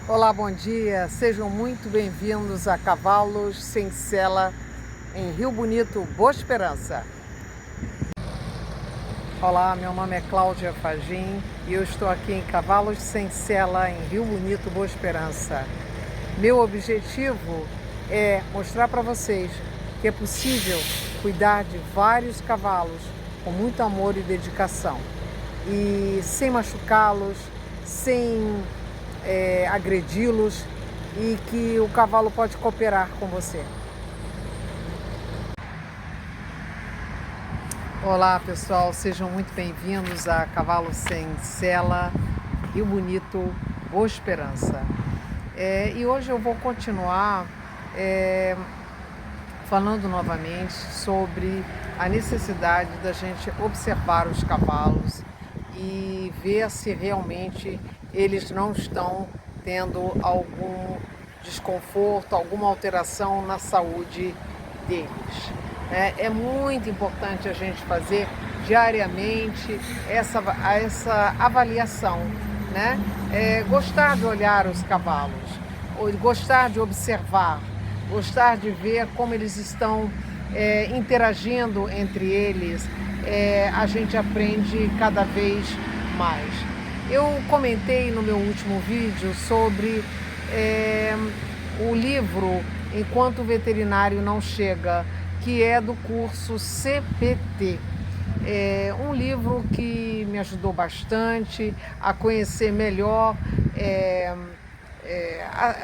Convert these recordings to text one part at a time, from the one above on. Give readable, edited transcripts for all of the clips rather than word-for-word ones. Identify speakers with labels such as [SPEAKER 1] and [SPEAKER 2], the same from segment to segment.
[SPEAKER 1] Olá, bom dia. Sejam muito bem-vindos a Cavalos Sem Sela em Rio Bonito, Boa Esperança. Olá, meu nome é Cláudia Fagim e eu estou aqui em Cavalos Sem Sela em Rio Bonito, Boa Esperança. Meu objetivo é mostrar para vocês que é possível cuidar de vários cavalos com muito amor e dedicação e sem machucá-los, sem agredi-los, e que o cavalo pode cooperar com você. Olá pessoal, sejam muito bem-vindos a Cavalo Sem Sela, Rio Bonito, Boa Esperança. E hoje eu vou continuar falando novamente sobre a necessidade da gente observar os cavalos e ver se realmente eles não estão tendo algum desconforto, alguma alteração na saúde deles. É muito importante a gente fazer diariamente essa avaliação, né? Gostar de olhar os cavalos, gostar de observar, gostar de ver como eles estão interagindo entre eles. A gente aprende cada vez mais. Eu comentei no meu último vídeo sobre o livro Enquanto o Veterinário Não Chega, que é do curso CPT. Um livro que me ajudou bastante a conhecer melhor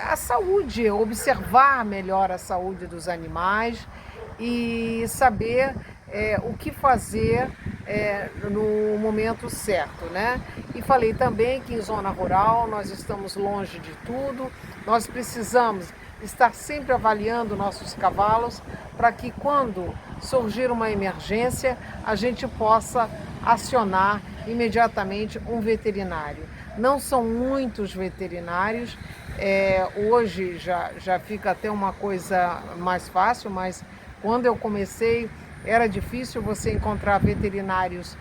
[SPEAKER 1] a saúde, observar melhor a saúde dos animais e saber o que fazer no momento certo, né? E falei também que em zona rural nós estamos longe de tudo, nós precisamos estar sempre avaliando nossos cavalos para que quando surgir uma emergência a gente possa acionar imediatamente um veterinário. Não são muitos veterinários, hoje já fica até uma coisa mais fácil, mas quando eu comecei era difícil você encontrar veterinários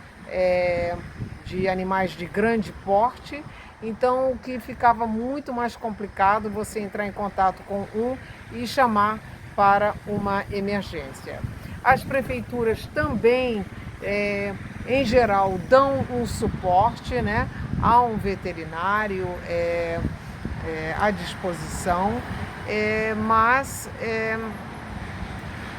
[SPEAKER 1] de animais de grande porte, então o que ficava muito mais complicado você entrar em contato com um e chamar para uma emergência. As prefeituras também, em geral, dão um suporte, né, a um veterinário à disposição, mas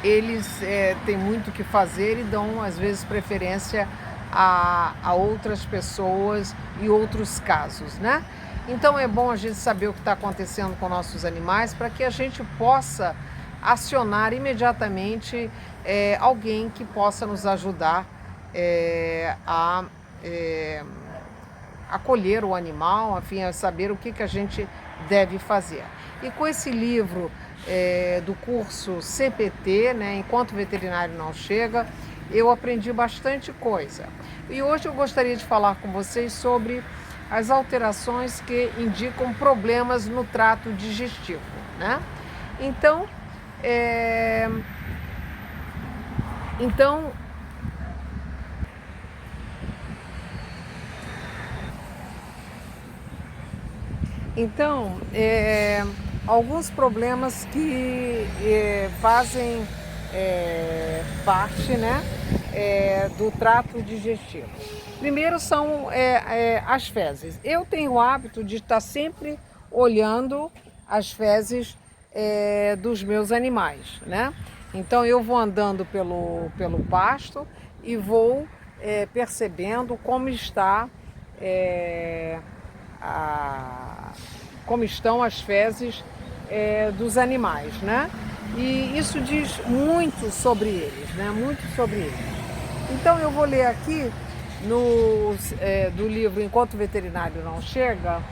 [SPEAKER 1] eles têm muito o que fazer e dão, às vezes, preferência a outras pessoas e outros casos, né? Então é bom a gente saber o que está acontecendo com nossos animais para que a gente possa acionar imediatamente alguém que possa nos ajudar a acolher o animal, a fim de saber o que a gente deve fazer. E com esse livro do curso CPT, né, Enquanto o Veterinário Não Chega, eu aprendi bastante coisa. E hoje eu gostaria de falar com vocês sobre as alterações que indicam problemas no trato digestivo, né? Então, alguns problemas que fazem parte, né, do trato digestivo. Primeiro são as fezes. Eu tenho o hábito de estar sempre olhando as fezes dos meus animais, né? Então eu vou andando pelo pasto e vou percebendo como estão as fezes dos animais, né? E isso diz muito sobre eles, né? Muito sobre eles. Então eu vou ler aqui do livro Enquanto o Veterinário Não Chega,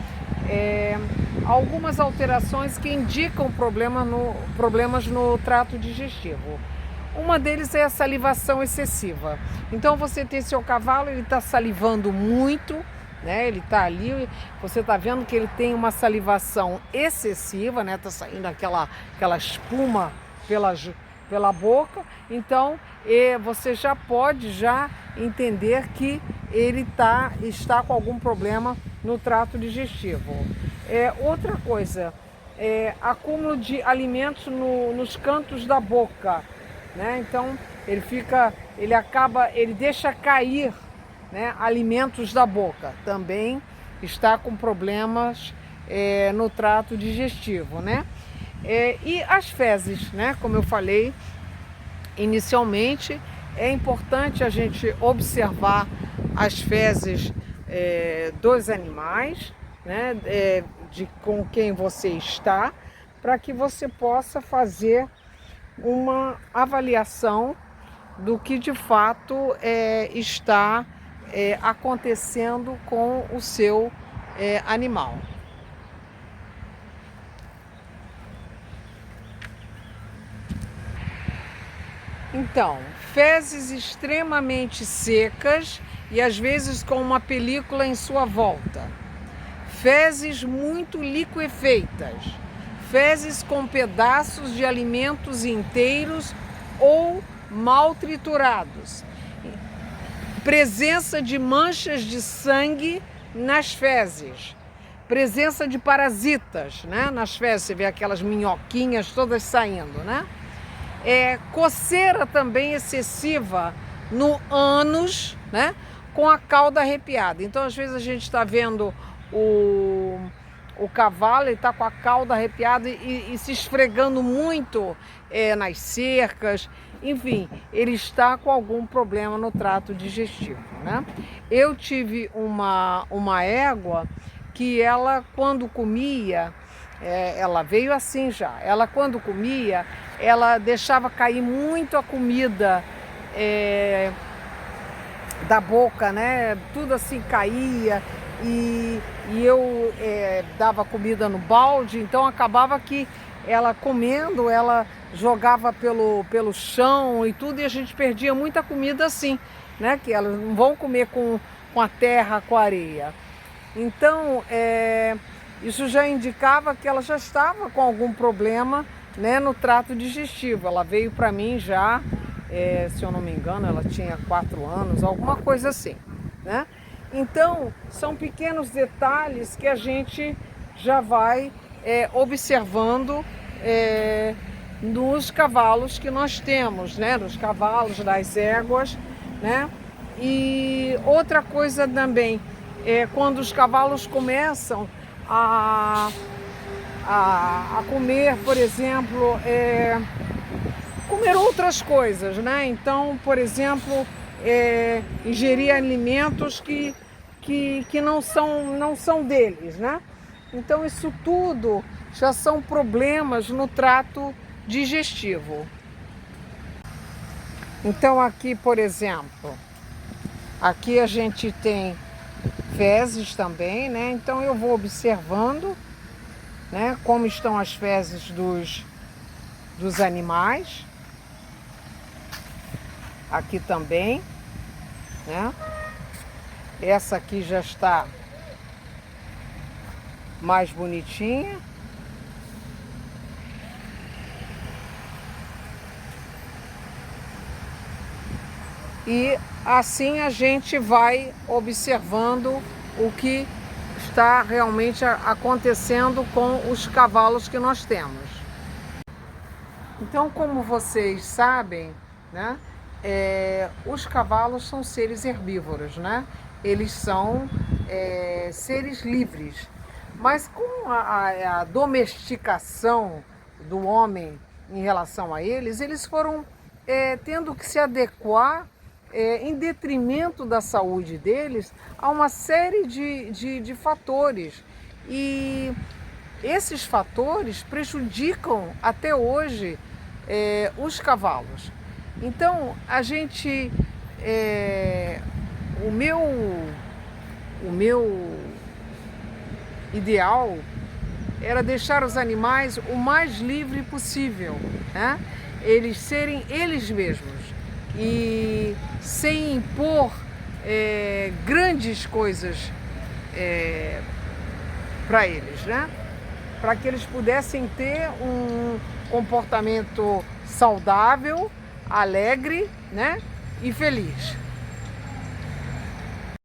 [SPEAKER 1] algumas alterações que indicam problemas no trato digestivo. Uma deles é a salivação excessiva. Então você tem seu cavalo, ele está salivando muito, né? Ele está ali, você está vendo que ele tem uma salivação excessiva, né? Está saindo aquela espuma pela boca. Então você já pode entender que ele está com algum problema no trato digestivo. Outra coisa, acúmulo de alimentos nos cantos da boca, né? Então ele deixa cair, né, alimentos da boca. Também está com problemas no trato digestivo, né? E as fezes, né? Como eu falei inicialmente, é importante a gente observar as fezes dos animais, né? Com quem você está, para que você possa fazer uma avaliação do que de fato está acontecendo com o seu animal. Então, fezes extremamente secas e às vezes com uma película em sua volta. Fezes muito liquefeitas. Fezes com pedaços de alimentos inteiros ou mal triturados. Presença de manchas de sangue nas fezes. Presença de parasitas, né, nas fezes. Você vê aquelas minhoquinhas todas saindo, né? Coceira também excessiva no ânus, né, com a cauda arrepiada. Então, às vezes a gente está vendo o cavalo, ele está com a cauda arrepiada e se esfregando muito nas cercas. Enfim, ele está com algum problema no trato digestivo, né? Eu tive uma égua que ela, quando comia, ela veio assim já. Ela, quando comia, ela deixava cair muito a comida da boca, né? Tudo assim caía e eu dava comida no balde, então acabava que ela comendo, ela jogava pelo chão e tudo, e a gente perdia muita comida assim, né? Que elas não vão comer com a terra, com a areia. Então, isso já indicava que ela já estava com algum problema, né, no trato digestivo. Ela veio para mim já, se eu não me engano, ela tinha 4 anos, alguma coisa assim, né? Então, são pequenos detalhes que a gente já vai observando nos cavalos que nós temos, né? Nos cavalos, das éguas, né? E outra coisa também, quando os cavalos começam a comer, por exemplo, comer outras coisas, né? Então, por exemplo, ingerir alimentos que não são deles, né? Então, isso tudo já são problemas no trato digestivo. Então, aqui, por exemplo, aqui a gente tem fezes também, né? Então, eu vou observando, né, como estão as fezes dos animais. Aqui também, né? Essa aqui já está mais bonitinha. E assim a gente vai observando o que está realmente acontecendo com os cavalos que nós temos. Então, como vocês sabem, né, os cavalos são seres herbívoros, né? Eles são seres livres. Mas com a domesticação do homem em relação a eles foram tendo que se adequar em detrimento da saúde deles a uma série de fatores. E esses fatores prejudicam até hoje os cavalos. Então, a gente, o meu ideal era deixar os animais o mais livre possível, né? Eles serem eles mesmos e sem impor grandes coisas para eles, né? Para que eles pudessem ter um comportamento saudável, alegre, né? E feliz.